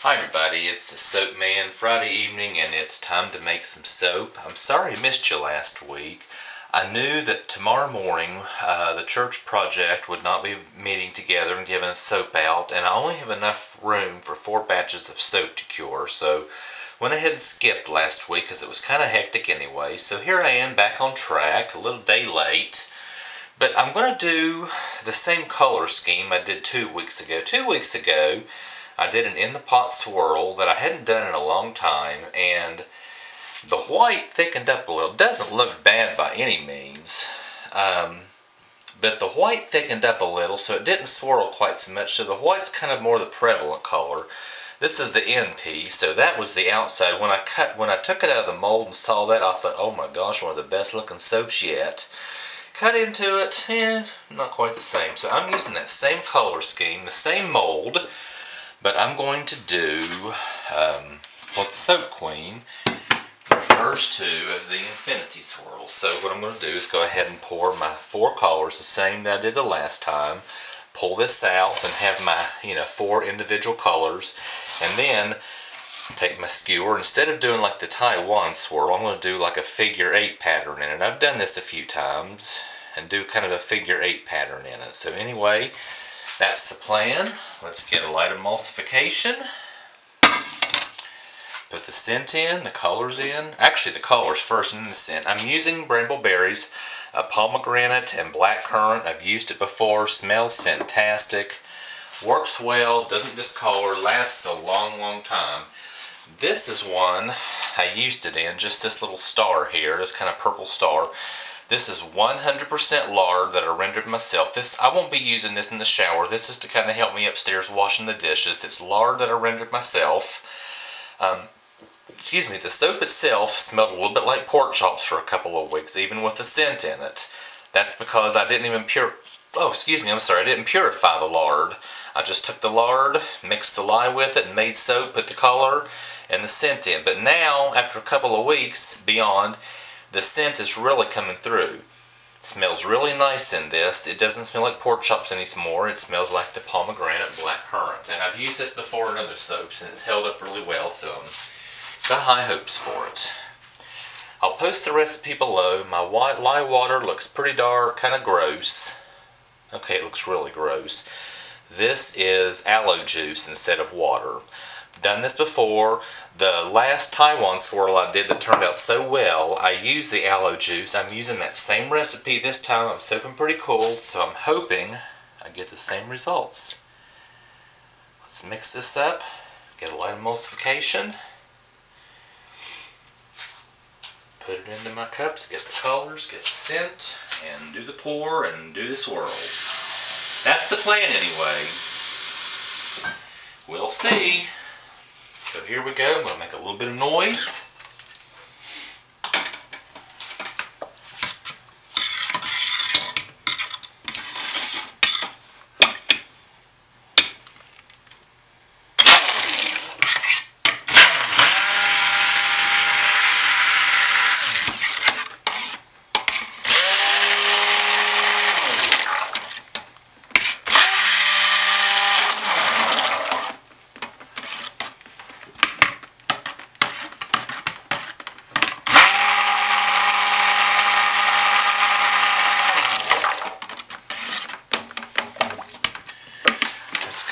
Hi everybody, it's the Soap Man Friday evening and it's time to make some soap. I'm sorry I missed you last week. I knew that tomorrow morning the church project would not be meeting together and giving soap out, and I only have enough room for 4 batches of soap to cure, so went ahead and skipped last week because it was kind of hectic anyway. So here I am back on track, a little day late. But I'm going to do the same color scheme I did 2 weeks ago. 2 weeks ago I did an in the pot swirl that I hadn't done in a long time, and the white thickened up a little. It doesn't look bad by any means, but the white thickened up a little, so it didn't swirl quite so much. So the white's kind of more the prevalent color. This is the end piece, so that was the outside. When I took it out of the mold and saw that, I thought, oh my gosh, one of the best looking soaps yet. Cut into it, not quite the same. So I'm using that same color scheme, the same mold, but I'm going to do what the Soap Queen refers to as the Infinity Swirl. So what I'm going to do is go ahead and pour my 4 colors, the same that I did the last time. Pull this out and have my 4 individual colors, and then take my skewer. Instead of doing like the Taiwan swirl, I'm going to do like a figure 8 pattern in it. I've done this a few times and do kind of a figure 8 pattern in it. So anyway, that's the plan. Let's get a light emulsification. Put the scent in, the colors in. Actually, the colors first and then the scent. I'm using brambleberries, pomegranate, and blackcurrant. I've used it before. Smells fantastic. Works well, doesn't discolor, lasts a long, long time. This is one I used it in, just this little star here, this kind of purple star. This is 100% lard that I rendered myself. I won't be using this in the shower. This is to kind of help me upstairs washing the dishes. It's lard that I rendered myself. Excuse me, the soap itself smelled a little bit like pork chops for a couple of weeks, even with the scent in it. That's because I didn't even I didn't purify the lard. I just took the lard, mixed the lye with it, and made soap, put the color and the scent in. But now, after a couple of weeks beyond, the scent is really coming through. It smells really nice in this. It doesn't smell like pork chops anymore. It smells like the pomegranate blackcurrant. And I've used this before in other soaps, and it's held up really well, so I've got high hopes for it. I'll post the recipe below. My white lye water looks pretty dark, kind of gross. Okay, it looks really gross. This is aloe juice instead of water. Done this before. The last Taiwan swirl I did that turned out so well, I used the aloe juice. I'm using that same recipe this time. I'm soaping pretty cool, so I'm hoping I get the same results. Let's mix this up, get a light emulsification, put it into my cups, get the colors, get the scent, and do the pour and do the swirl. That's the plan anyway. We'll see. So here we go. I'm going to make a little bit of noise.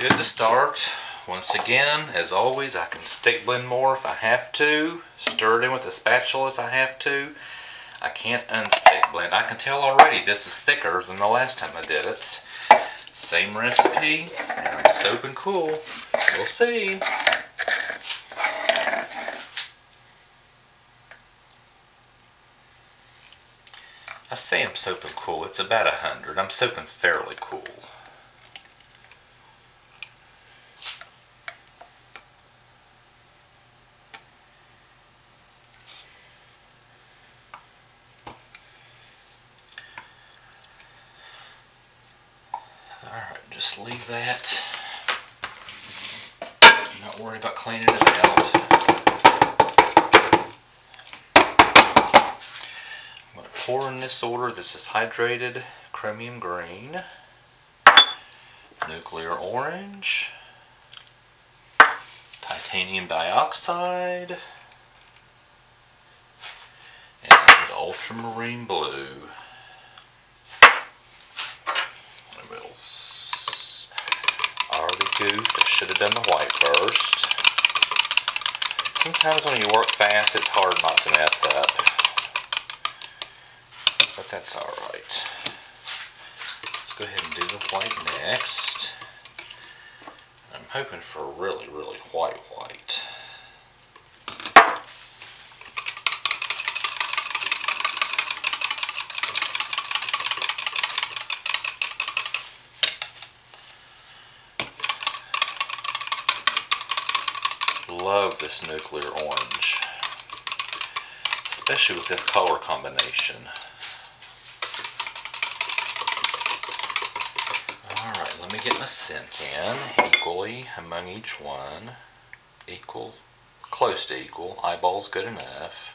Good to start. Once again, as always, I can stick blend more if I have to, stir it in with a spatula if I have to. I can't unstick blend. I can tell already this is thicker than the last time I did it. Same recipe, and I'm soaping cool. We'll see. I say I'm soaping cool. It's about 100. I'm soaping fairly cool. Alright, just leave that. I'm not worried about cleaning it out. I'm going to pour in this order. This is hydrated chromium green, nuclear orange, titanium dioxide, and ultramarine blue. Already goofed. I should have done the white first. Sometimes when you work fast, it's hard not to mess up. But that's alright. Let's go ahead and do the white next. I'm hoping for a really, really white. Love this nuclear orange, especially with this color combination. Alright, let me get my scent in equally among each one. Equal, close to equal. Eyeball's good enough.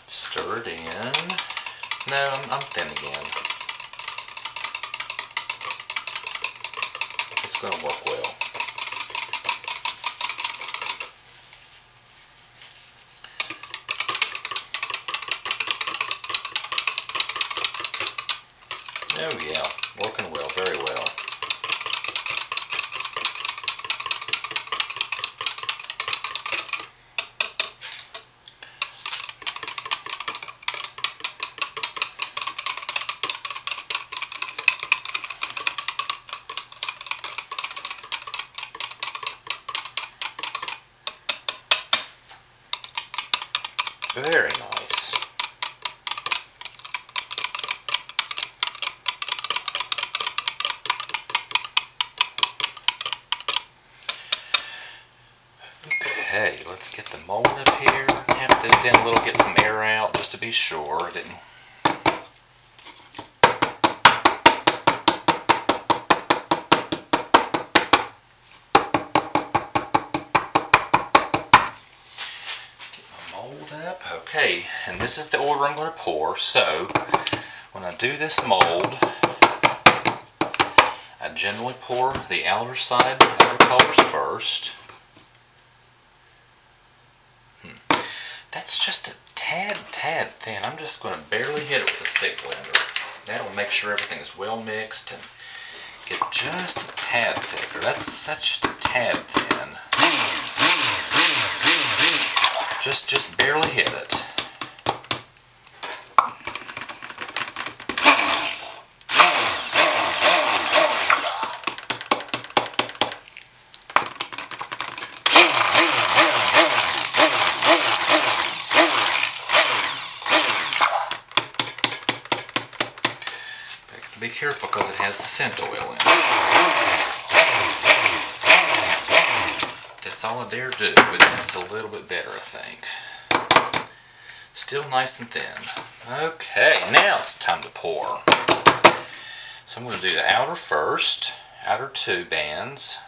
Stir it in. No, I'm thin again. It's going to work well. Oh yeah, working well, very well. Very nice. Okay, let's get the mold up here. Tap this down a little, get some air out just to be sure. Didn't. Up. Okay, and this is the order I'm going to pour. So when I do this mold, I generally pour the outer colors first. That's just a tad thin. I'm just going to barely hit it with a stick blender. That'll make sure everything is well mixed and get just a tad thicker. That's just a tad thin. Just barely hit it. Be careful because it has the scent oil in it. That's all I dare do, but that's a little bit better, I think. Still nice and thin. Okay, now it's time to pour. So I'm going to do the outer first, outer two bands.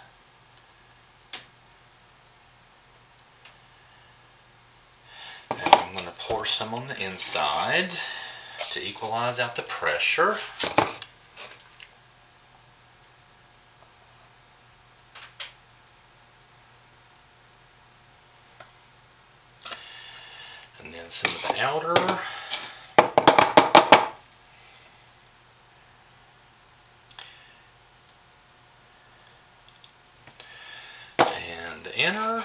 And I'm going to pour some on the inside to equalize out the pressure. And then some of the outer. And the inner.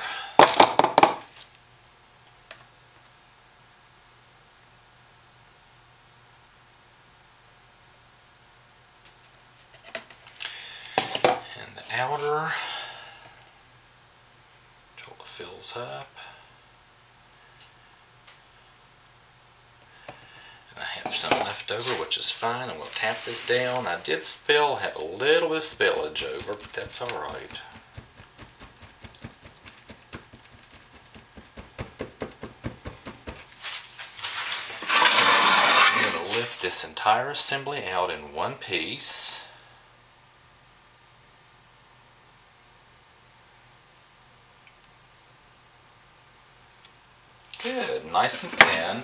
And the outer. Until it fills up. I have some left over, which is fine. I'm going to tap this down. I did have a little bit of spillage over, but that's alright. I'm going to lift this entire assembly out in one piece. Good, nice and thin.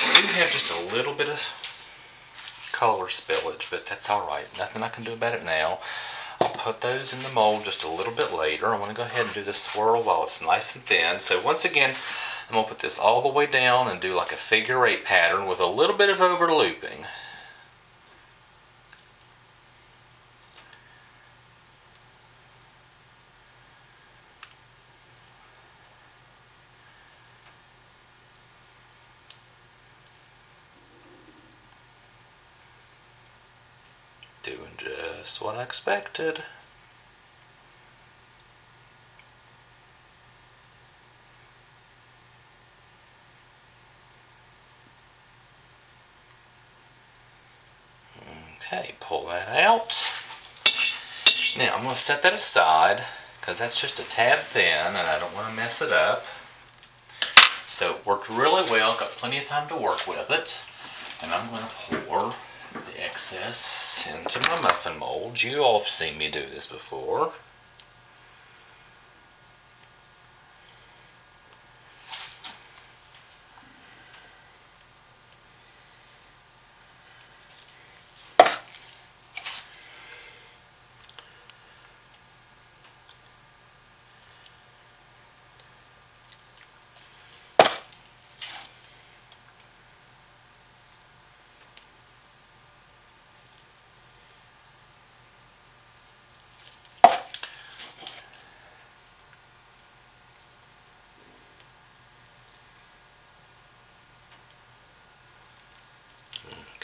I do have just a little bit of color spillage, but that's alright. Nothing I can do about it now. I'll put those in the mold just a little bit later. I want to go ahead and do this swirl while it's nice and thin. So once again, I'm going to put this all the way down and do like a figure 8 pattern with a little bit of over looping. Doing just what I expected. Okay, pull that out. Now I'm going to set that aside because that's just a tad thin and I don't want to mess it up. So it worked really well, got plenty of time to work with it. And I'm going to pour the excess into my muffin mold. You all have seen me do this before.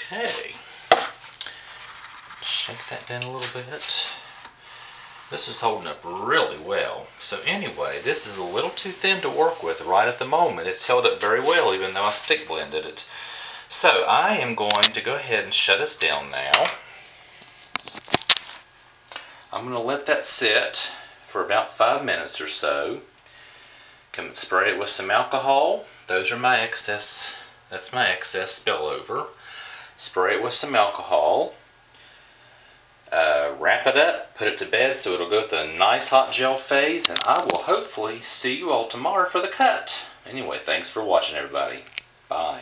Okay, shake that down a little bit. This is holding up really well. So anyway, this is a little too thin to work with right at the moment. It's held up very well even though I stick blended it. So I am going to go ahead and shut us down now. I'm going to let that sit for about 5 minutes or so. Come spray it with some alcohol. Those are my excess. That's my excess spillover. Spray it with some alcohol. Wrap it up, put it to bed so it'll go through a nice hot gel phase, and I will hopefully see you all tomorrow for the cut. Anyway, thanks for watching, everybody. Bye.